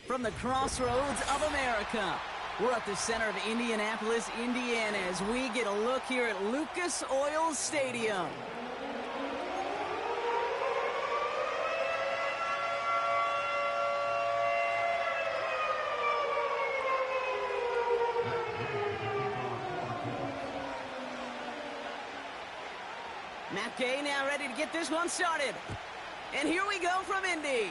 From the crossroads of America, we're at the center of Indianapolis, Indiana, as we get a look here at Lucas Oil Stadium. Matt Gay now ready to get this one started. And here we go from Indy.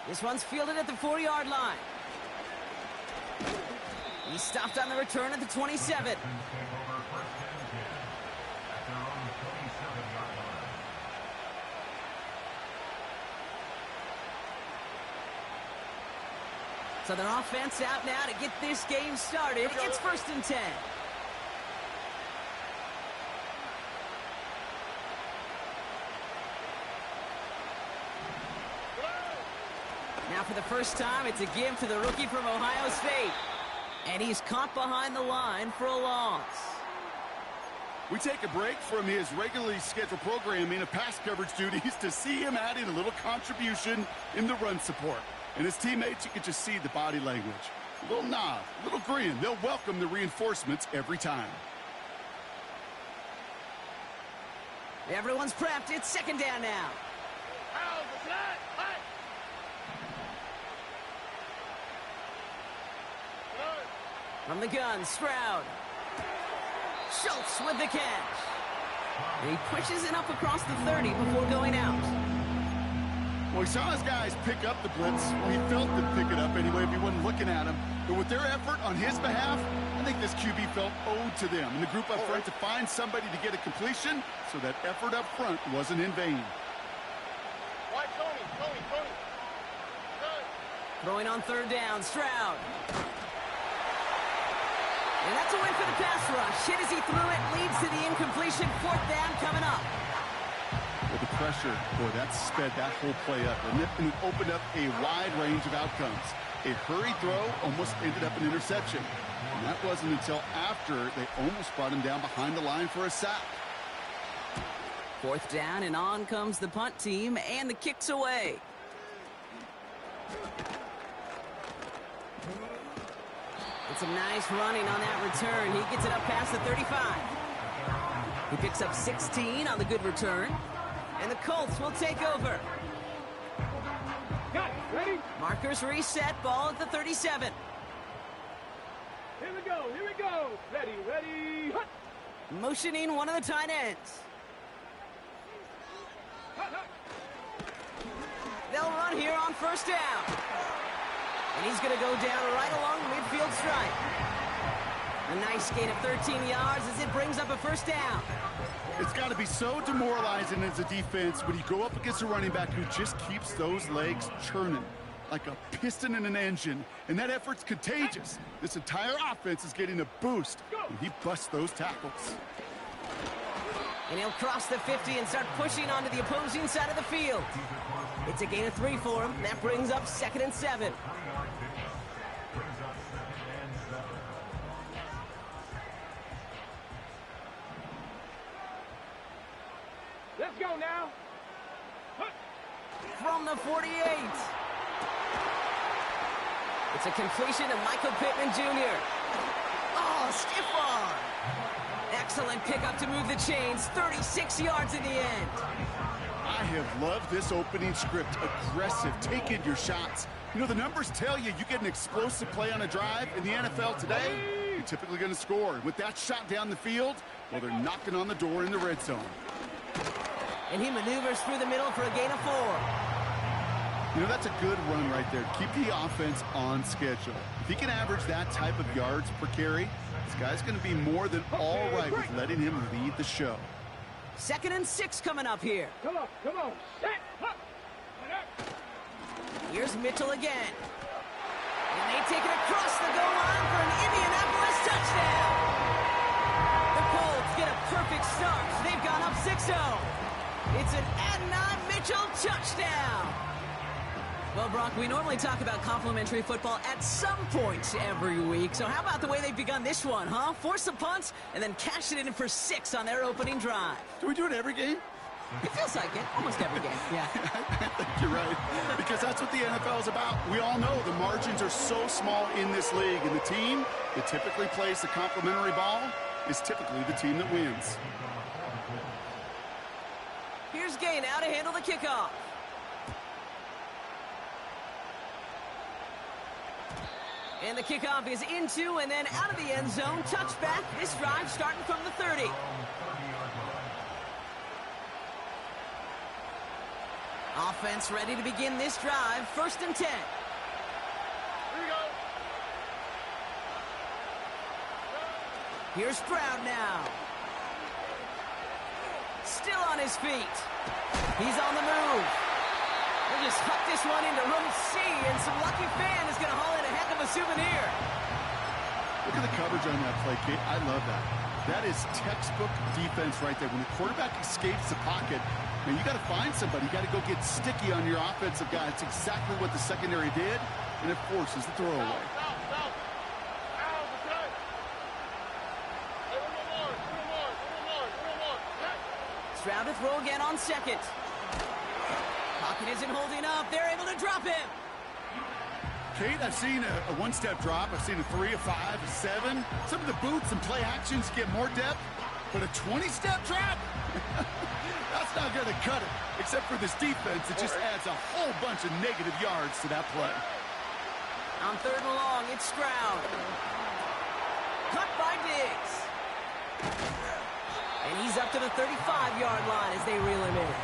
This one's fielded at the 4-yard line. He stopped on the return at the 27. So their offense out now to get this game started. It's 1st and 10. Now for the first time, it's a give to the rookie from Ohio State. And he's caught behind the line for a loss. We take a break from his regularly scheduled programming of pass coverage duties to see him adding a little contribution in the run support. And his teammates, you can just see the body language. A little nod, a little grin. They'll welcome the reinforcements every time. Everyone's prepped. It's 2nd down now. From the gun, Stroud. Schultz with the catch. And he pushes it up across the 30 before going out. Well, he saw his guys pick up the blitz. Well, he felt them pick it up anyway if he wasn't looking at him. But with their effort on his behalf, I think this QB felt owed to them and the group up front to find somebody to get a completion, so that effort up front wasn't in vain. Throwing on 3rd down, Stroud. And that's a win for the pass rush. Hit as he threw it, leads to the incompletion. 4th down coming up. Well, the pressure, boy, that sped that whole play up. And it opened up a wide range of outcomes. A hurried throw almost ended up an interception. And that wasn't until after they almost brought him down behind the line for a sack. 4th down, and on comes the punt team, and the kick's away. It's a nice running on that return. He gets it up past the 35. He picks up 16 on the good return. And the Colts will take over. Got it. Ready? Markers reset. Ball at the 37. Here we go. Here we go. Ready, ready. Hut. Motioning one of the tight ends. Hut, hut. They'll run here on 1st down. And he's going to go down right along the midfield stripe. A nice gain of 13 yards as it brings up a 1st down. It's got to be so demoralizing as a defense when you go up against a running back who just keeps those legs churning like a piston in an engine. And that effort's contagious. This entire offense is getting a boost when he busts those tackles. And he'll cross the 50 and start pushing onto the opposing side of the field. It's a gain of 3 for him. That brings up 2nd and 7. Let's go now. Hut. From the 48. It's a completion to Michael Pittman Jr. Oh, stiff arm. Excellent pickup to move the chains. 36 yards in the end. I have loved this opening script. Aggressive, taking your shots. You know, the numbers tell you get an explosive play on a drive in the NFL today, you're typically going to score. With that shot down the field, well, they're knocking on the door in the red zone. And he maneuvers through the middle for a gain of 4. You know, that's a good run right there. Keep the offense on schedule. If he can average that type of yards per carry, this guy's going to be more than all right with letting him lead the show. 2nd and 6 coming up here. Come on, come on. Set. Hut. Here's Mitchell again. And they take it across the goal line for an Indianapolis touchdown. The Colts get a perfect start. They've gone up 6-0. It's an Adnan Mitchell touchdown. Well, Brock, we normally talk about complimentary football at some point every week. So how about the way they've begun this one, huh? Force a punt and then cash it in for 6 on their opening drive. Do we do it every game? It feels like it almost every game. Yeah. I think you're right, because that's what the NFL is about. We all know the margins are so small in this league, and the team that typically plays the complimentary ball is typically the team that wins. Here's Gay now to handle the kickoff. And the kickoff is into and then out of the end zone. Touchback. This drive starting from the 30. Offense ready to begin this drive. 1st and 10. Here we go. Here's Stroud now. Still on his feet. He's on the move. He'll just huck this one into room C, and some lucky fan is going to haul in a heck of a souvenir. Look at the coverage on that play, Kate. I love that. That is textbook defense right there. When the quarterback escapes the pocket, man, you got to find somebody. You got to go get sticky on your offensive guy. It's exactly what the secondary did, and it forces the throwaway. Stroud to throw again on 2nd. Pocket isn't holding up. They're able to drop him. Kate, I've seen a one-step drop. I've seen a 3, a 5, a 7. Some of the boots and play actions get more depth, but a 20-step drop? That's not going to cut it, except for this defense. It just adds a whole bunch of negative yards to that play. On 3rd and long, it's Stroud. Cut by Diggs. And he's up to the 35-yard line as they reel him in.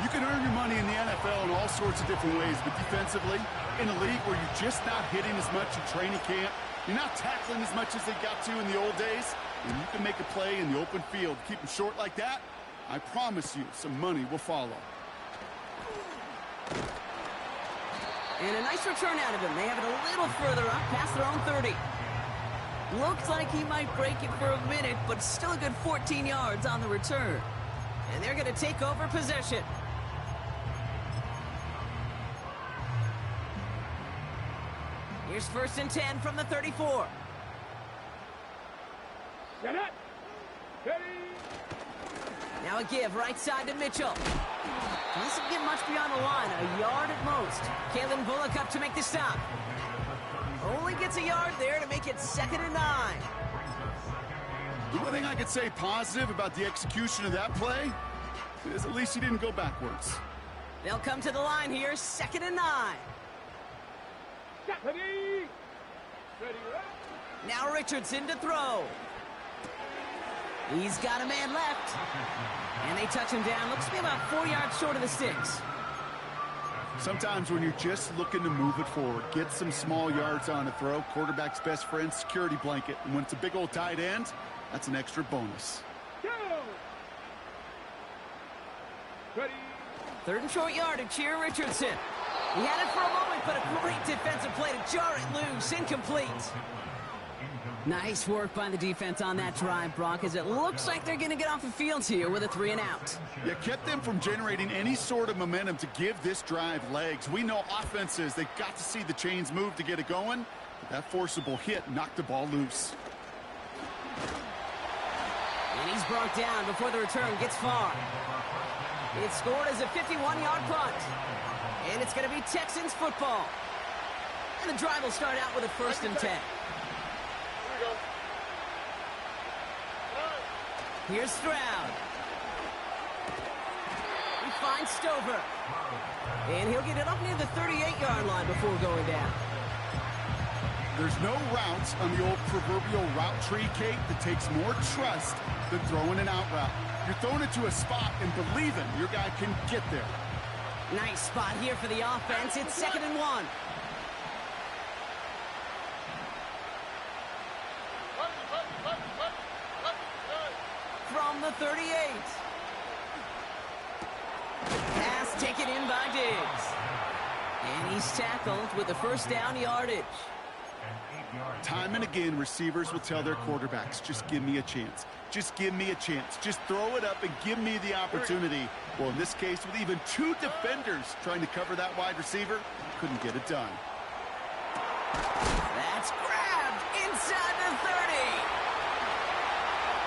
You can earn your money in the NFL in all sorts of different ways, but defensively, in a league where you're just not hitting as much in training camp, you're not tackling as much as they got to in the old days, and you can make a play in the open field. Keep them short like that, I promise you some money will follow. And a nice return out of him. They have it a little further up past their own 30. Looks like he might break it for a minute, but still a good 14 yards on the return. And they're going to take over possession. Here's 1st and 10 from the 34. Get it. Ready. Now a give right side to Mitchell. Doesn't get much beyond the line, a yard at most. Kalen Bullock up to make the stop. Only gets a yard there to make it 2nd and 9. The one thing I could say positive about the execution of that play is at least he didn't go backwards. They'll come to the line here, 2nd and 9. Ready. Ready. Now Richardson to throw. He's got a man left. And they touch him down. Looks to be about 4 yards short of the sticks. Sometimes when you're just looking to move it forward, get some small yards on a throw, quarterback's best friend, security blanket. And when it's a big old tight end, that's an extra bonus. Go. Ready. 3rd and short yardage here, Richardson. He had it for a moment, but a great defensive play to jar it loose. Incomplete. Nice work by the defense on that drive, Brock, as it looks like they're going to get off the field here with a 3 and out. You kept them from generating any sort of momentum to give this drive legs. We know offenses, they've got to see the chains move to get it going. But that forcible hit knocked the ball loose. And he's brought down before the return gets far. It's scored as a 51-yard punt. And it's going to be Texans football. And the drive will start out with a 1st and 10. Here's Stroud. He finds Stover. And he'll get it up near the 38-yard line before going down. There's no routes on the old proverbial route tree, Kate, that takes more trust than throwing an out route. You're throwing it to a spot and believing your guy can get there. Nice spot here for the offense. It's 2nd and 1. From the 38. Pass taken in by Diggs. And he's tackled with the 1st down yardage. Time and again, receivers will tell their quarterbacks, just give me a chance. Just give me a chance. Just throw it up and give me the opportunity. Well, in this case, with even 2 defenders trying to cover that wide receiver, couldn't get it done. That's grabbed inside the 30.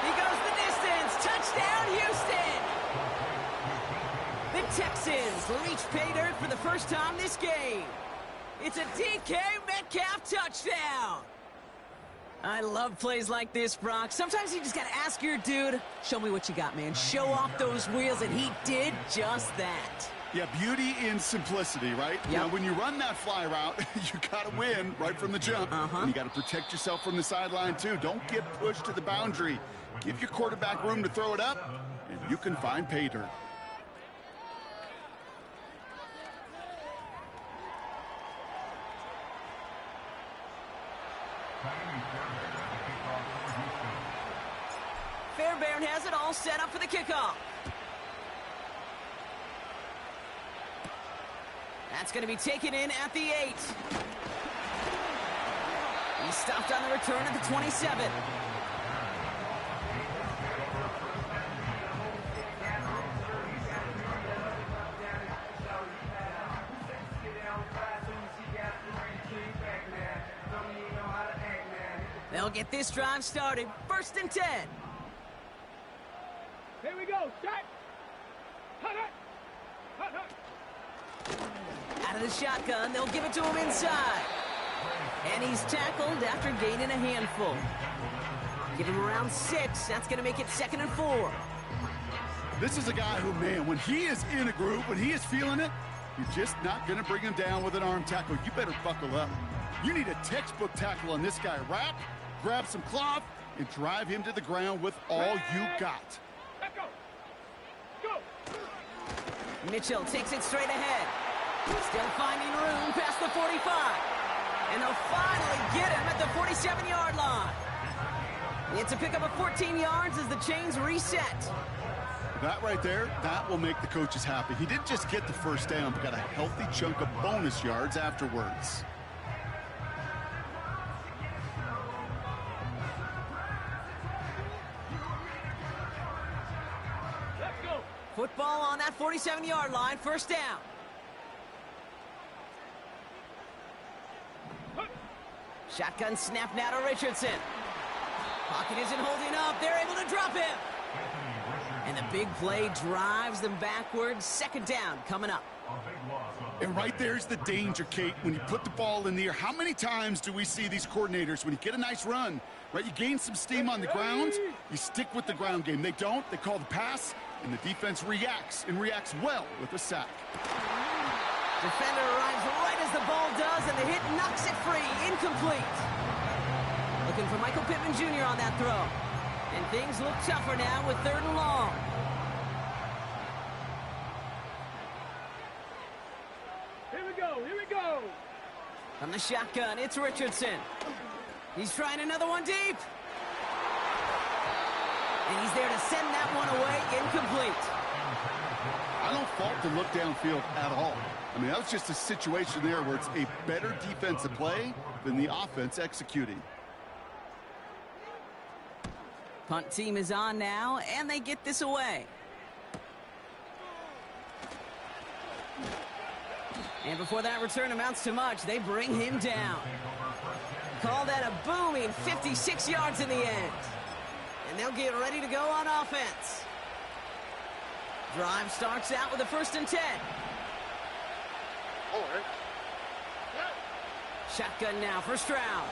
He goes the distance. Touchdown, Houston. Texans reach pay dirt for the first time this game. It's a DK Metcalf touchdown. I love plays like this, Brock. Sometimes you just got to ask your dude, show me what you got, man. Show off those wheels, and he did just that. Yeah, beauty in simplicity, right? Yep. Now, when you run that fly route, you got to win right from the jump. And you got to protect yourself from the sideline, too. Don't get pushed to the boundary. Give your quarterback room to throw it up, and you can find pay dirt. Fairbairn has it all set up for the kickoff. That's going to be taken in at the 8. He's stopped on the return at the 27. They'll get this drive started. 1st and 10. Here we go. Shot. Hut, hut. Hut, hut. Out of the shotgun, they'll give it to him inside. And he's tackled after gaining a handful. Give him around 6. That's going to make it 2nd and 4. This is a guy who, man, when he is in a groove, when he is feeling it, you're just not going to bring him down with an arm tackle. You better buckle up. You need a textbook tackle on this guy. Wrap, grab some cloth, and drive him to the ground with all you got. Let's go. Go. Mitchell takes it straight ahead. Still finding room past the 45. And they'll finally get him at the 47-yard line. It's a pickup of 14 yards as the chains reset. That right there, that will make the coaches happy. He didn't just get the first down, but got a healthy chunk of bonus yards afterwards. Let's go. Football on that 47-yard line, 1st down. Shotgun snap now to Richardson. Pocket isn't holding up. They're able to drop him. And the big play drives them backwards. 2nd down coming up. And right there's the danger, Kate, when you put the ball in the air. How many times do we see these coordinators, when you get a nice run, right, you gain some steam on the ground, you stick with the ground game. They don't. They call the pass, and the defense reacts, and reacts well with a sack. Defender arrives right as the ball does, and the hit knocks it free. Incomplete. Looking for Michael Pittman Jr. on that throw. And things look tougher now with 3rd and long. Here we go. Here we go. From the shotgun, it's Richardson. He's trying another one deep. And he's there to send that one away. Incomplete. I don't fault the look downfield at all. I mean, that was just a situation there where it's a better defensive play than the offense executing. Punt team is on now, and they get this away. And before that return amounts to much, they bring him down. Call that a booming 56 yards in the end. And they'll get ready to go on offense. Drive starts out with a 1st and 10. Shotgun now for Stroud.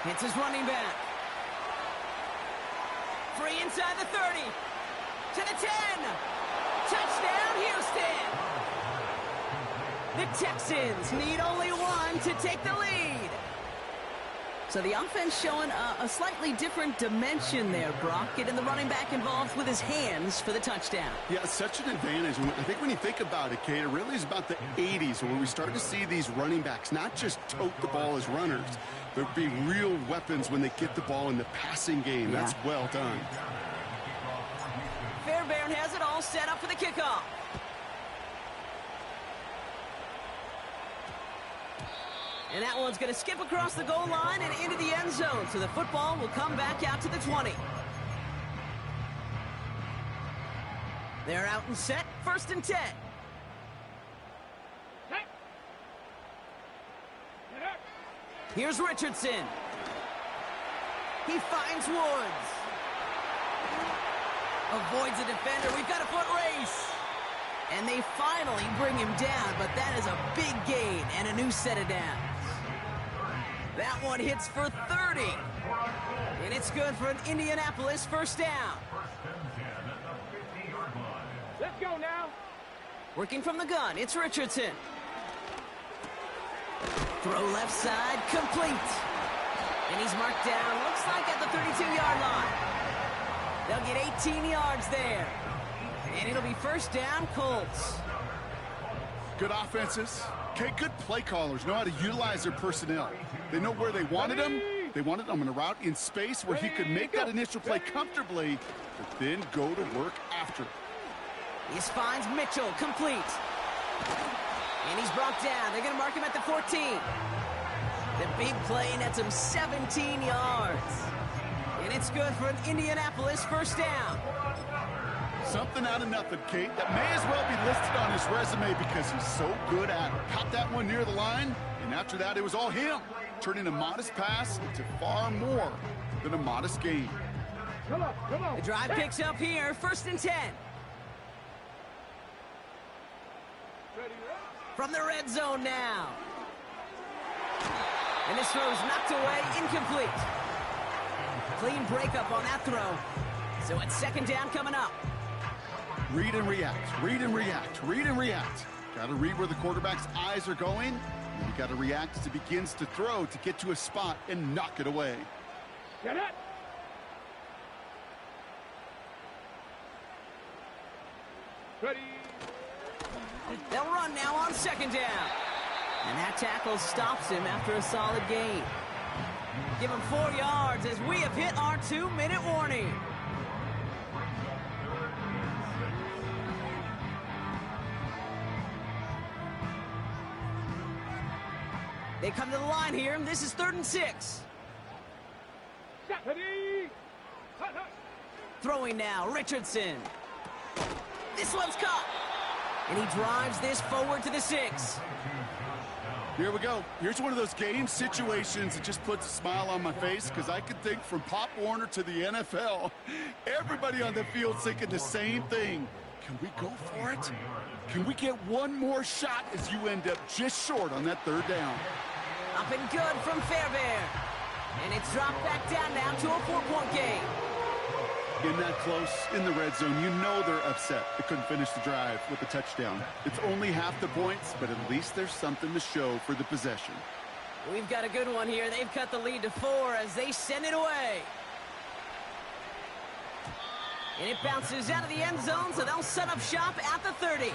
Hits his running back. Free inside the 30. To the 10. Touchdown, Houston. The Texans need only 1 to take the lead. So the offense showing a slightly different dimension there, Brock. Getting the running back involved with his hands for the touchdoam. Yeah, such an advantage. I think when you think about it, Kate, it really is about the 80s where we start to see these running backs not just tote the ball as runners, but be real weapons when they get the ball in the passing game. Yeah. That's well done. Fairbairn has it all set up for the kickoff. And that one's going to skip across the goal line and into the end zone. So the football will come back out to the 20. They're out and set. 1st and 10. Here's Richardson. He finds Woods. Avoids a defender. We've got a foot race. And they finally bring him down, but that is a big gain and a new set of downs. That one hits for 30. And it's good for an Indianapolis first down. Let's go now. Working from the gun, it's Richardson. Throw left side, complete. And he's marked down, looks like at the 32-yard line. They'll get 18 yards there. And it'll be first down, Colts. Good offenses. Okay, good play callers know how to utilize their personnel. They know where they wanted him. They wanted him in a route in space where he could make that initial play comfortably, but then go to work after. He finds Mitchell, complete. And he's brought down. They're going to mark him at the 14. The big play nets him 17 yards. And it's good for an Indianapolis first down. Something out of nothing, Kate. That may as well be listed on his resume because he's so good at it. Caught that one near the line, and after that, it was all him. Turning a modest pass into far more than a modest gain. Come on. The drive picks up here, first and 10. Ready. From the red zone now. And this throw's knocked away, incomplete. Clean breakup on that throw. So it's second down coming up. Read and react, read and react, read and react. Got to read where the quarterback's eyes are going, and you got to react as he begins to throw to get to a spot and knock it away. Get it. Ready. They'll run now on second down. And that tackle stops him after a solid gain. Give him 4 yards as we have hit our 2-minute warning. They come to the line here, and this is 3rd and 6. Ready. Throwing now, Richardson. This one's caught. And he drives this forward to the 6. Here we go. Here's one of those game situations that just puts a smile on my face because I can think from Pop Warner to the NFL. Everybody on the field's thinking the same thing. Can we go for it? Can we get one more shot as you end up just short on that 3rd down? Up and good from Fairbairn. And it's dropped back down now to a 4-point game. In that close, in the red zone, you know they're upset. They couldn't finish the drive with a touchdown. It's only half the points, but at least there's something to show for the possession. We've got a good one here. They've cut the lead to 4 as they send it away. And it bounces out of the end zone, so they'll set up shop at the 30.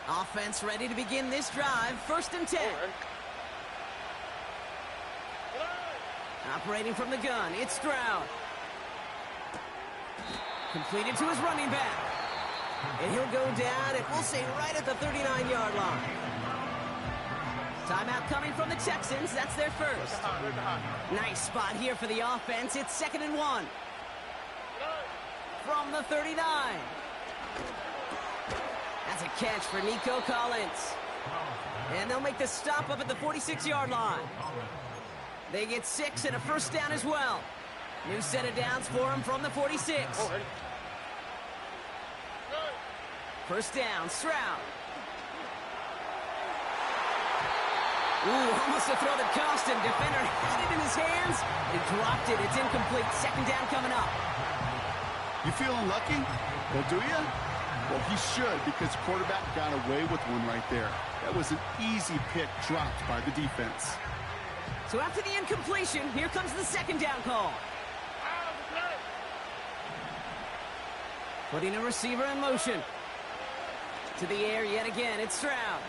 Offense ready to begin this drive. 1st and 10. Operating from the gun, it's Stroud. Completed to his running back. And he'll go down, and we'll say right at the 39-yard line. Timeout coming from the Texans. That's their first. Nice spot here for the offense. It's 2nd and 1. From the 39. That's a catch for Nico Collins. And they'll make the stop up at the 46-yard line. They get 6 and a first down as well. New set of downs for him from the 46. First down, Stroud. Ooh, almost a throw that cost him. Defender had it in his hands. He dropped it. It's incomplete. Second down coming up. You feeling lucky? Well, do you? Well, he should because the quarterback got away with one right there. That was an easy pick dropped by the defense. So after the incompletion, here comes the second down call. Putting a receiver in motion. To the air yet again, it's Stroud.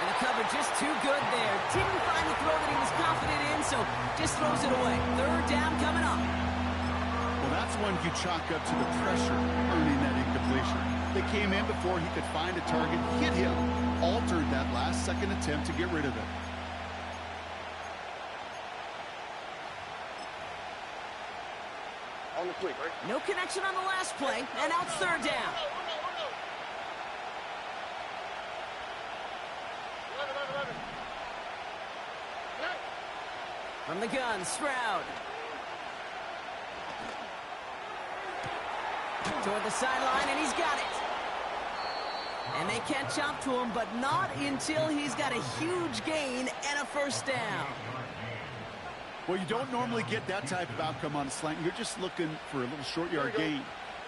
And the coverage just too good there. Didn't find the throw that he was confident in, so just throws it away. 3rd down coming up. Well, that's one you chalk up to the pressure earning that incompletion. They came in before he could find a target, hit him, altered that last-second attempt to get rid of it. On the quick, right? No connection on the last play, and now it's 3rd down. From the gun, Stroud. Toward the sideline, and he's got it. And they catch up to him, but not until he's got a huge gain and a first down. Well, you don't normally get that type of outcome on a slant. You're just looking for a little short yard gain.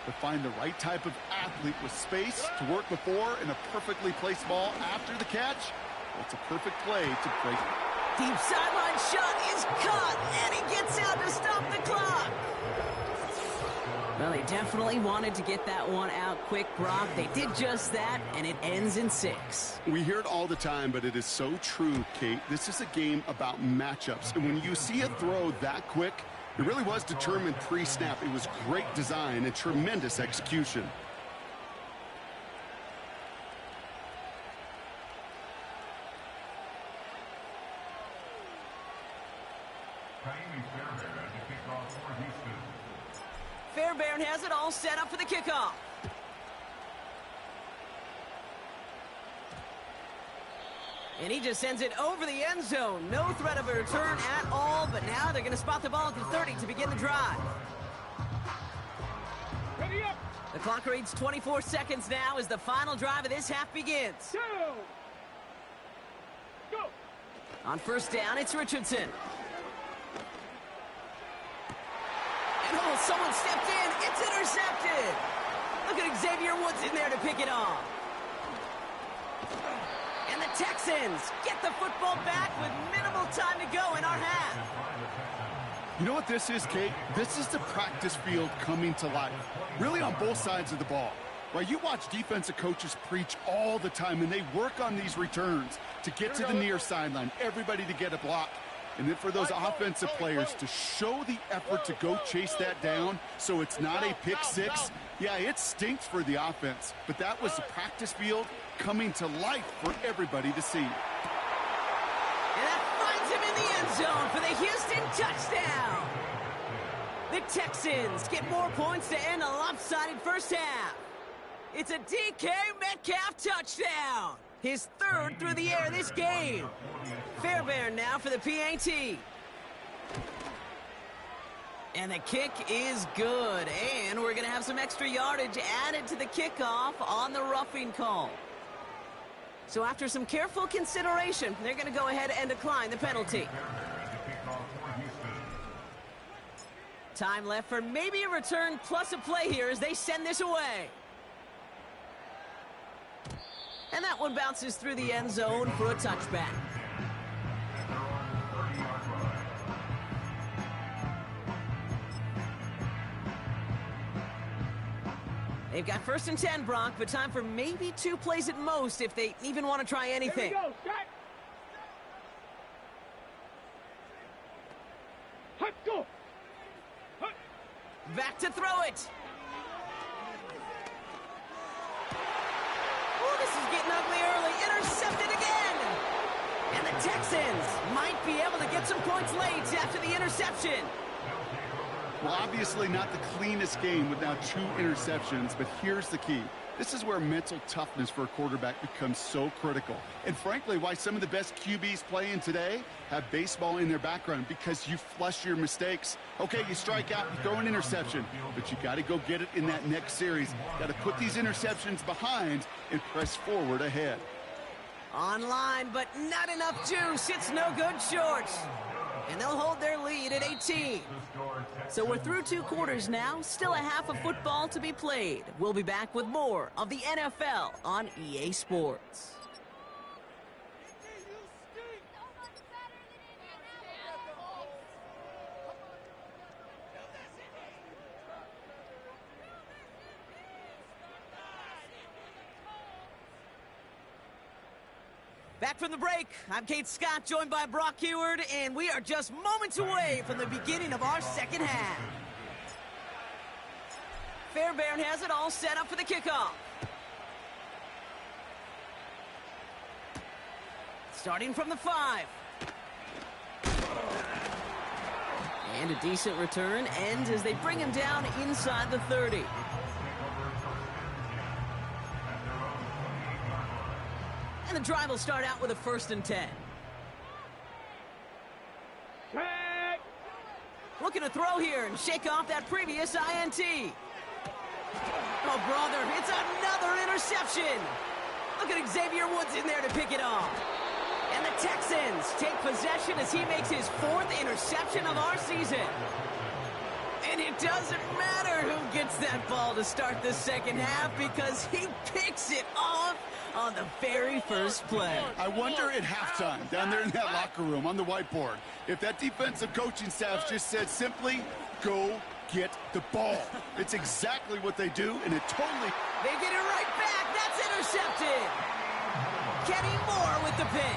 To find the right type of athlete with space to work before and a perfectly placed ball after the catch, well, it's a perfect play to break. Deep sideline shot is caught, and he gets out to stop the clock. Well, they definitely wanted to get that one out quick, Brock. They did just that, and it ends in 6. We hear it all the time, but it is so true, Kate. This is a game about matchups, and when you see a throw that quick, it really was determined pre-snap. It was great design and tremendous execution. Fairbairn has it all set up for the kickoff. And he just sends it over the end zone. No threat of a return at all, but now they're going to spot the ball at the 30 to begin the drive. Ready up. The clock reads 24 seconds now as the final drive of this half begins. 2. Go. On first down, it's Richardson. And oh, someone stepped in. It's intercepted. Look at Xavier Woods in there to pick it off. And the Texans get the football back with minimal time to go in our half. You know what this is, Kate? This is the practice field coming to life, really on both sides of the ball. Well, you watch defensive coaches preach all the time, and they work on these returns to get to the near sideline, everybody to get a block. And then for those offensive players to show the effort to go chase that down so it's not a pick six, yeah, it stinks for the offense. But that was the practice field coming to life for everybody to see. And that finds him in the end zone for the Houston touchdown. The Texans get more points to end a lopsided first half. It's a DK Metcalf touchdown. His 3rd through the air this game. Fairbairn now for the PAT. And the kick is good. And we're going to have some extra yardage added to the kickoff on the roughing call. So after some careful consideration, they're going to go ahead and decline the penalty. Time left for maybe a return plus a play here as they send this away. And that one bounces through the end zone for a touchback. They've got 1st and 10, Brock, but time for maybe 2 plays at most if they even want to try anything. Here we go. Start. Hut, go. Hut. Back to throw it. Oh, this is getting ugly early. Intercepted again. And the Texans might be able to get some points late after the interception. Well, obviously not the cleanest game with now 2 interceptions, but here's the key. This is where mental toughness for a quarterback becomes so critical. And frankly, why some of the best QBs playing today have baseball in their background, because you flush your mistakes. Okay, you strike out, you throw an interception, but you got to go get it in that next series. Got to put these interceptions behind and press forward ahead. Online, but not enough juice. It's no good short. And they'll hold their lead at 18. So we're through 2 quarters now. Still a half of football to be played. We'll be back with more of the NFL on EA Sports. Back from the break, I'm Kate Scott, joined by Brock Heward, and we are just moments away from the beginning of our second half. Fairbairn has it all set up for the kickoff. Starting from the 5. And a decent return ends as they bring him down inside the 30. And the drive will start out with a 1st and 10. 10. looking to throw here and shake off that previous INT. Oh, brother, it's another interception. Look at Xavier Woods in there to pick it off. And the Texans take possession as he makes his 4th interception of our season. And it doesn't matter who gets that ball to start the second half because he picks it off on the very first play. I wonder at halftime, down there in that locker room on the whiteboard, if that defensive coaching staff just said simply, go get the ball. It's exactly what they do, and it totally... They get it right back. That's intercepted. Kenny Moore with the pick.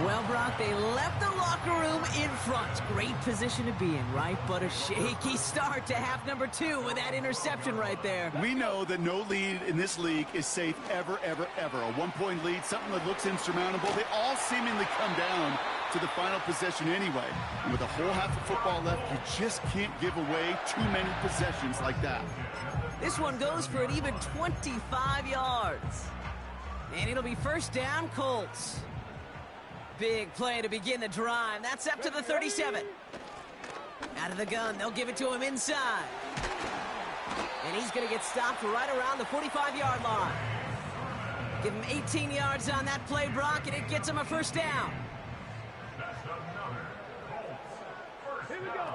Well, Brock, they left the locker room in front. Great position to be in, right? But a shaky start to half number 2 with that interception right there. We know that no lead in this league is safe ever, ever, ever. A 1-point lead, something that looks insurmountable. They all seemingly come down to the final possession anyway. And with a whole half of football left, you just can't give away too many possessions like that. This one goes for an even 25 yards. And it'll be first down, Colts. Big play to begin the drive. That's up to the 37. Out of the gun, they'll give it to him inside. And he's going to get stopped right around the 45-yard line. Give him 18 yards on that play, Brock, and it gets him a first down. Here we go.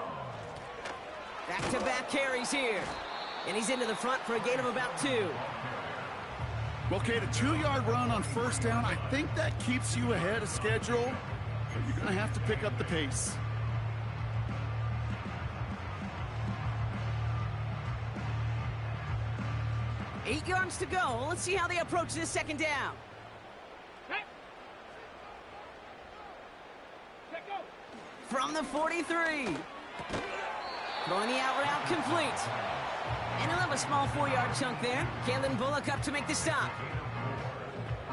Back-to-back carries here. And he's into the front for a gain of about 2. Well, Kate, a 2-yard run on first down, I think that keeps you ahead of schedule, but you're going to have to pick up the pace. Eight yards to go. Let's see how they approach this second down. Hey. Let go. From the 43. Throwing the out route complete. And he'll have a small 4-yard chunk there. Kalen Bullock up to make the stop.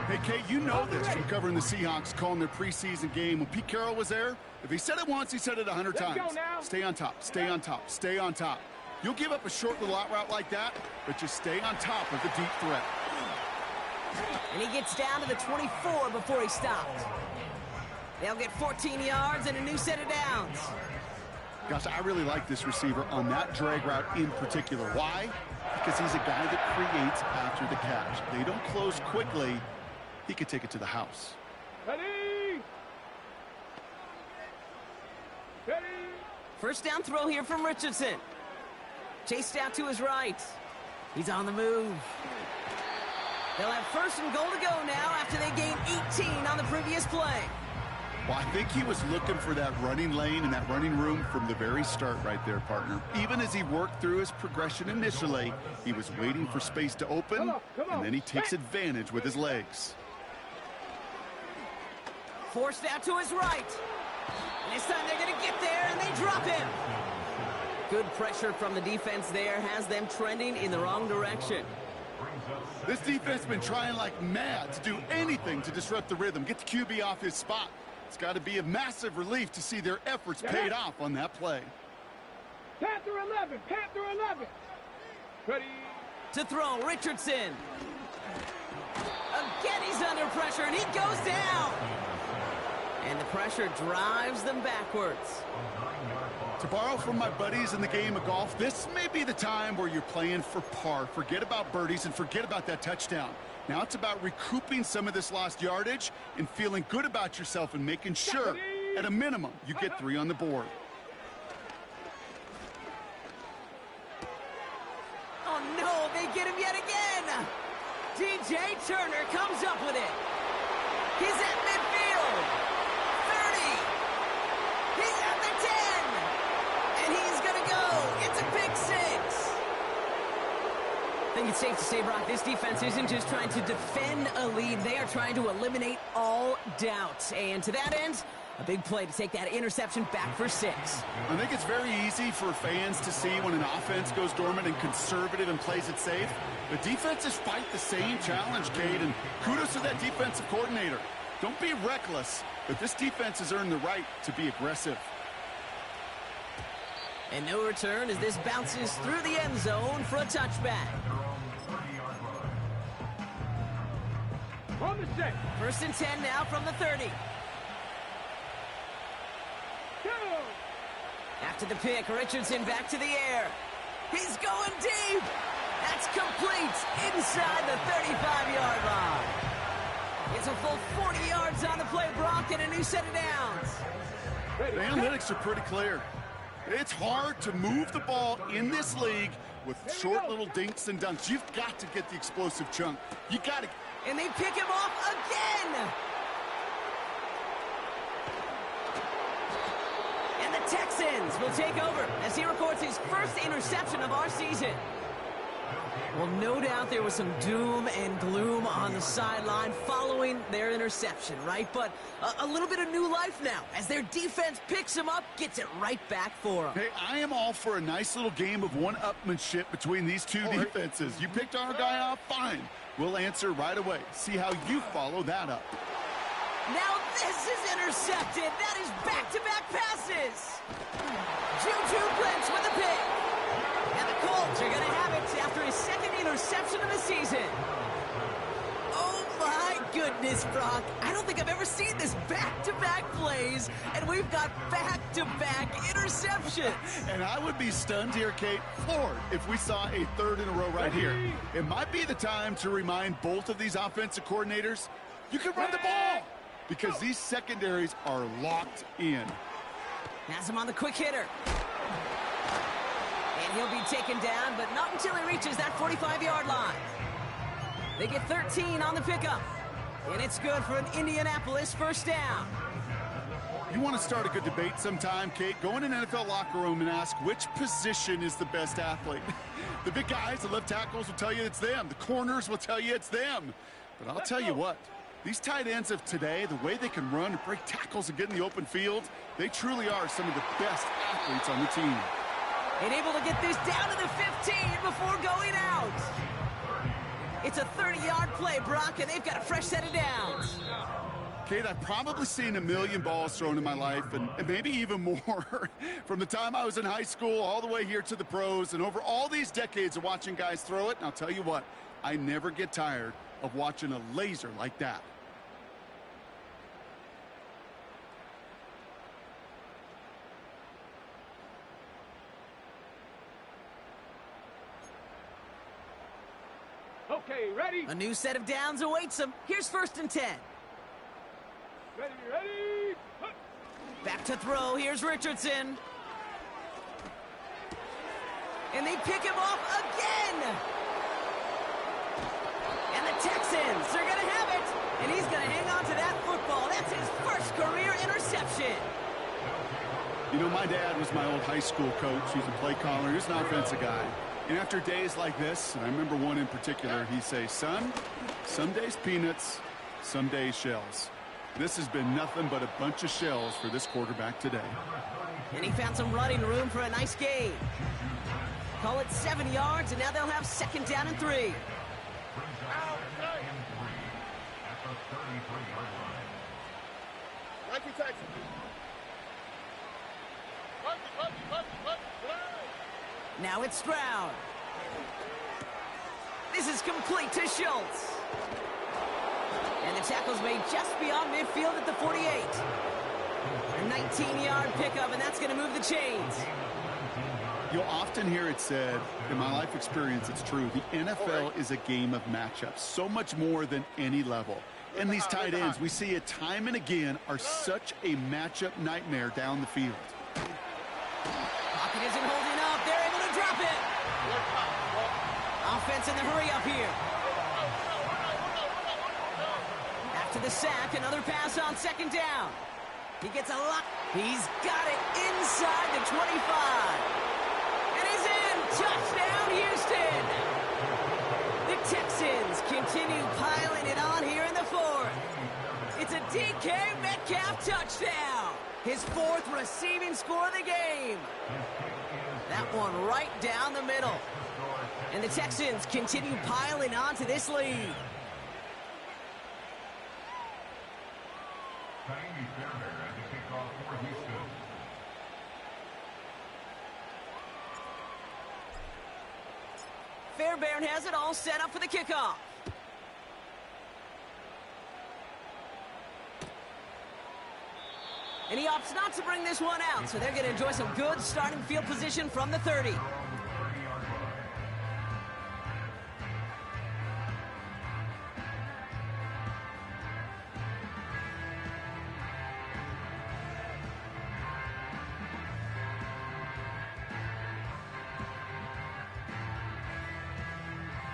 Hey, Kate, you know this from covering the Seahawks, calling their preseason game. When Pete Carroll was there, if he said it once, he said it 100 Let's times. go now. Stay on top, stay on top, stay on top. You'll give up a short little out route like that, but just stay on top of the deep threat. And he gets down to the 24 before he stops. They'll get 14 yards and a new set of downs. Gosh, I really like this receiver on that drag route in particular. Why? Because he's a guy that creates after the catch. They don't close quickly. He could take it to the house. Ready. Ready. First down throw here from Richardson. Chased out to his right. He's on the move. They'll have first and goal to go now after they gain 18 on the previous play. Well, I think he was looking for that running lane and that running room from the very start right there, partner. Even as he worked through his progression initially, he was waiting for space to open, Come on. and then he takes advantage with his legs. Forced out to his right. And this time they're going to get there, and they drop him. Good pressure from the defense there has them trending in the wrong direction. This defense has been trying like mad to do anything to disrupt the rhythm, get the QB off his spot. It's got to be a massive relief to see their efforts paid off on that play. Panther 11. Panther 11. Ready. To throw, Richardson. Again, he's under pressure, and he goes down. And the pressure drives them backwards. To borrow from my buddies in the game of golf, this may be the time where you're playing for par. Forget about birdies and forget about that touchdown. Now it's about recouping some of this lost yardage and feeling good about yourself and making sure, at a minimum, you get 3 on the board. Oh, no, they get him yet again. DJ Turner comes up with it. He's at midfield. 30. He's at the 10. And he's going to go. It's a pick 6. I think it's safe to say, Brock, this defense isn't just trying to defend a lead. They are trying to eliminate all doubt. And to that end, a big play to take that interception back for 6. I think it's very easy for fans to see when an offense goes dormant and conservative and plays it safe. But defenses fight the same challenge, Cade, and kudos to that defensive coordinator. Don't be reckless, but this defense has earned the right to be aggressive. And no return as this bounces through the end zone for a touchback. On the set. First and 10 now from the 30. Go. After the pick, Richardson back to the air. He's going deep. That's complete inside the 35-yard line. It's a full 40 yards on the play, Brock, and a new set of downs. The analytics are pretty clear. It's hard to move the ball in this league with short little dinks and dunks. You've got to get the explosive chunk. You got to. And they pick him off again. And the Texans will take over as he records his first interception of our season. Well, no doubt there was some doom and gloom on the sideline following their interception, right? But a little bit of new life now as their defense picks him up, gets it right back for him. Hey, I am all for a nice little game of one-upmanship between these two defenses. You picked our guy off, fine. We'll answer right away. See how you follow that up. Now this is intercepted. That is back-to-back passes. Juju Brents with the pick. And the Colts are going to have it after his second interception of the season. Oh, my goodness, Brock. I don't think I've ever seen this back-to-back plays, and we've got back-to-back interceptions. And I would be stunned here, Kate, floored, if we saw a third in a row right here. It might be the time to remind both of these offensive coordinators, you can run the ball, because these secondaries are locked in. Has him on the quick hitter. And he'll be taken down, but not until he reaches that 45-yard line. They get 13 on the pickup. And it's good for an Indianapolis first down. You want to start a good debate sometime, Kate? Go in an NFL locker room and ask which position is the best athlete. The big guys, the left tackles will tell you it's them. The corners will tell you it's them. But I'll tell you what, these tight ends of today, the way they can run and break tackles and get in the open field, they truly are some of the best athletes on the team. And able to get this down to the 15 before going out. It's a 30-yard play, Brock, and they've got a fresh set of downs. Kate, I've probably seen a million balls thrown in my life, and maybe even more. From the time I was in high school all the way here to the pros, and over all these decades of watching guys throw it, and I'll tell you what, I never get tired of watching a laser like that. Okay, ready? A new set of downs awaits him. Here's 1st and 10. Ready, ready. Hup. Back to throw. Here's Richardson. And they pick him off again. And the Texans are going to have it. And he's going to hang on to that football. That's his first career interception. You know, my dad was my old high school coach. He's a play caller. He's an offensive guy. And after days like this, and I remember one in particular, he'd say, son, some days peanuts, some days shells. This has been nothing but a bunch of shells for this quarterback today. And he found some running room for a nice gain. Call it 7 yards, and now they'll have 2nd down and 3. Now it's Stroud. This is complete to Schultz. And the tackle's made just beyond midfield at the 48. A 19-yard pickup, and that's going to move the chains. You'll often hear it said, in my life experience, it's true, the NFL is a game of matchups, so much more than any level. And these tight ends, we see it time and again, are such a matchup nightmare down the field. Pocket isn't holding up. They're able to drop it. Offense in the hurry up here. After the sack, another pass on 2nd down. He gets a lot. He's got it inside the 25. And he's in. Touchdown, Houston. The Texans continue piling it on here in the 4th. It's a DK Metcalf touchdown. His 4th receiving score of the game. That one right down the middle. And the Texans continue piling on to this lead. Fairbairn has it all set up for the kickoff. And he opts not to bring this one out, so they're going to enjoy some good starting field position from the 30.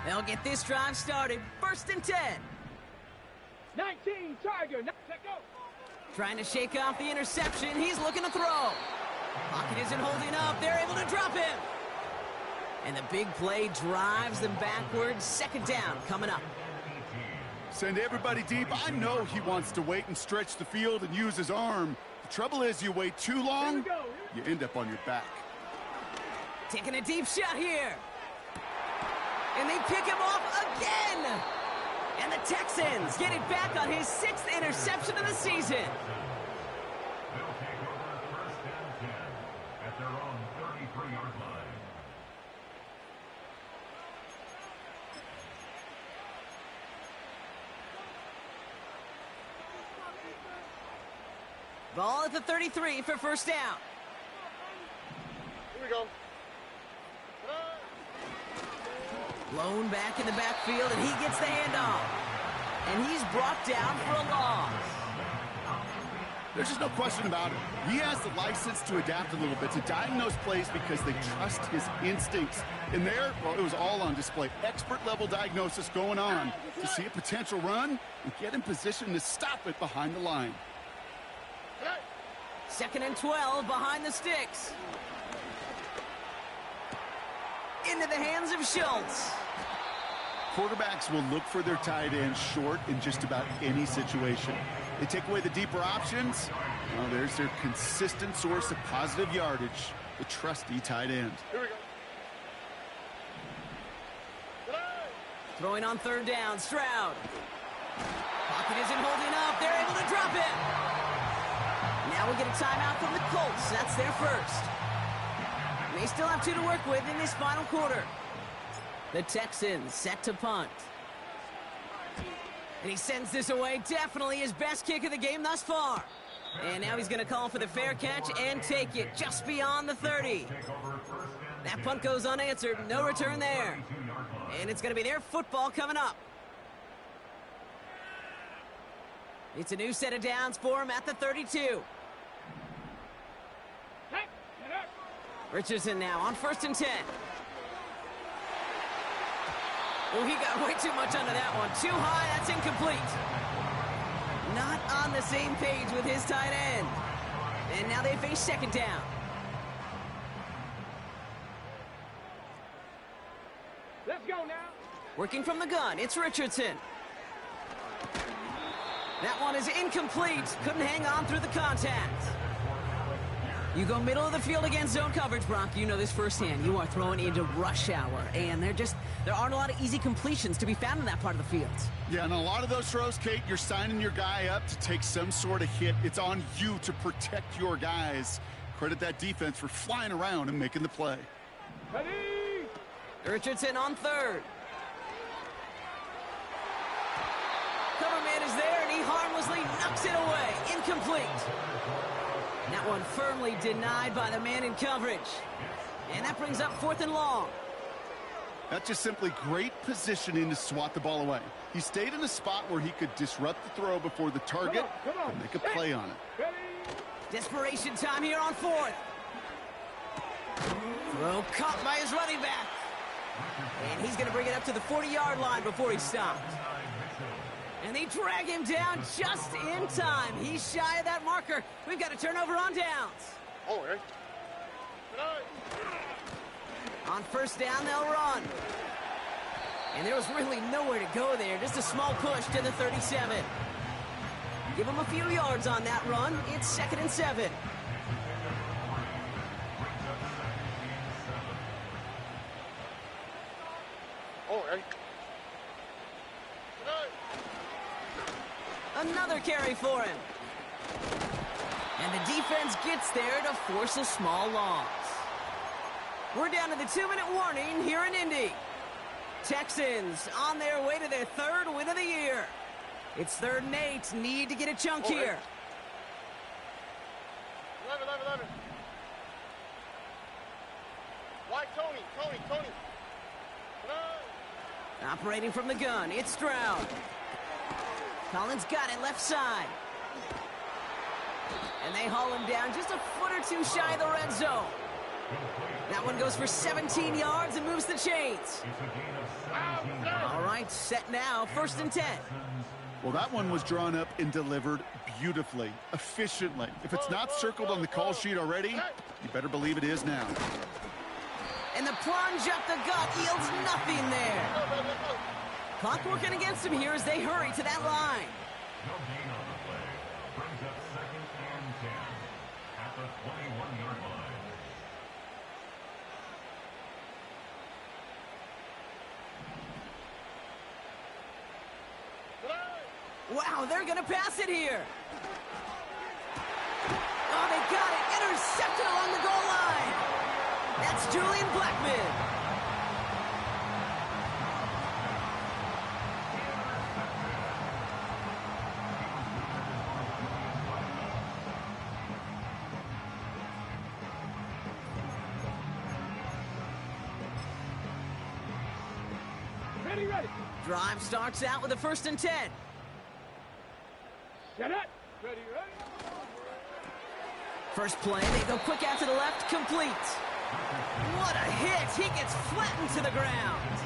They'll get this drive started. 1st and 10. 19, Tiger. Let go. Trying to shake off the interception. He's looking to throw. Pocket isn't holding up. They're able to drop him. And the big play drives them backwards. 2nd down coming up. Send everybody deep. I know he wants to wait and stretch the field and use his arm. The trouble is you wait too long, you end up on your back. Taking a deep shot here. And they pick him off again. And the Texans get it back on his 6th interception of the season. They'll take over 1st and 10 at their own 33-yard line. Ball at the 33 for 1st down. Here we go. Blown back in the backfield, and he gets the handoff. And he's brought down for a loss. There's just no question about it. He has the license to adapt a little bit, to diagnose plays because they trust his instincts. And there, well, it was all on display. Expert-level diagnosis going on to see a potential run and get in position to stop it behind the line. 2nd and 12 behind the sticks. Into the hands of Schultz. Quarterbacks will look for their tight end short in just about any situation. They take away the deeper options. Well, there's their consistent source of positive yardage, the trusty tight end. Here we go. Throwing on 3rd down, Stroud. Pocket isn't holding up. They're able to drop it. Now we get a timeout from the Colts. That's their 1st. They still have 2 to work with in this final quarter. The Texans set to punt. And he sends this away. Definitely his best kick of the game thus far. And now he's going to call for the fair catch and take it just beyond the 30. That punt goes unanswered. No return there. And it's going to be their football coming up. It's a new set of downs for him at the 32. Richardson now on 1st and 10. Oh, he got way too much under that one. Too high, that's incomplete. Not on the same page with his tight end. And now they face 2nd down. Let's go now. Working from the gun, it's Richardson. That one is incomplete. Couldn't hang on through the contact. You go middle of the field against zone coverage, Brock. You know this firsthand. You are throwing into rush hour, and there aren't a lot of easy completions to be found in that part of the field. Yeah, and a lot of those throws, Kate, you're signing your guy up to take some sort of hit. It's on you to protect your guys. Credit that defense for flying around and making the play. Ready? Richardson on 3rd. Cover man is there, and he harmlessly knocks it away. Incomplete. That one firmly denied by the man in coverage. And that brings up 4th and long. That's just simply great positioning to swat the ball away. He stayed in a spot where he could disrupt the throw before the target and make a play on it. Ready? Desperation time here on 4th. Throw caught by his running back. And he's going to bring it up to the 40-yard line before he stopped. And they drag him down just in time. He's shy of that marker. We've got a turnover on downs. Oh, hey. On 1st down, they'll run. And there was really nowhere to go there. Just a small push to the 37. Give him a few yards on that run. It's 2nd and 7. Oh, hey. Another carry for him. And the defense gets there to force a small loss. We're down to the 2-minute warning here in Indy. Texans on their way to their 3rd win of the year. It's 3rd and 8. Need to get a chunk here. 11. Why Tony? Operating from the gun, it's Stroud. Collins got it left side. And they haul him down just a foot or two shy of the red zone. That one goes for 17 yards and moves the chains. All right, set now, 1st and 10. Well, that one was drawn up and delivered beautifully, efficiently. If it's not circled on the call sheet already, you better believe it is now. And the plunge up the gut yields nothing there. Clock working against him here as they hurry to that line. No gain on the play. Brings up 2nd and 10 at the 21-yard line. Wow, they're going to pass it here. Oh, they got it. Intercepted along the goal line. That's Julian Blackman. Ready. Drive starts out with a 1st and 10. Set it. Ready. First play, they go quick out to the left, complete. What a hit! He gets flattened to the ground.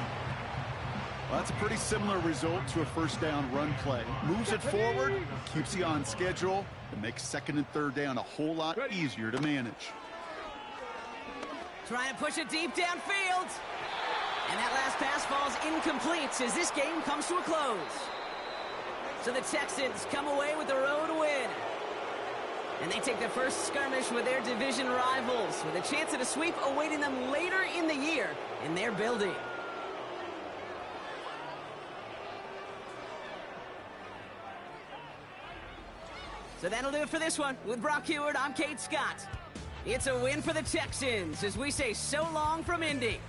Well, that's a pretty similar result to a 1st down run play. Moves it forward, keeps you on schedule, and makes 2nd and 3rd down a whole lot easier to manage. Trying to push it deep downfield. And that last pass falls incomplete as this game comes to a close. So the Texans come away with the road win. And they take their first skirmish with their division rivals, with a chance at a sweep awaiting them later in the year in their building. So that'll do it for this one. With Brock Heward, I'm Kate Scott. It's a win for the Texans as we say so long from Indy.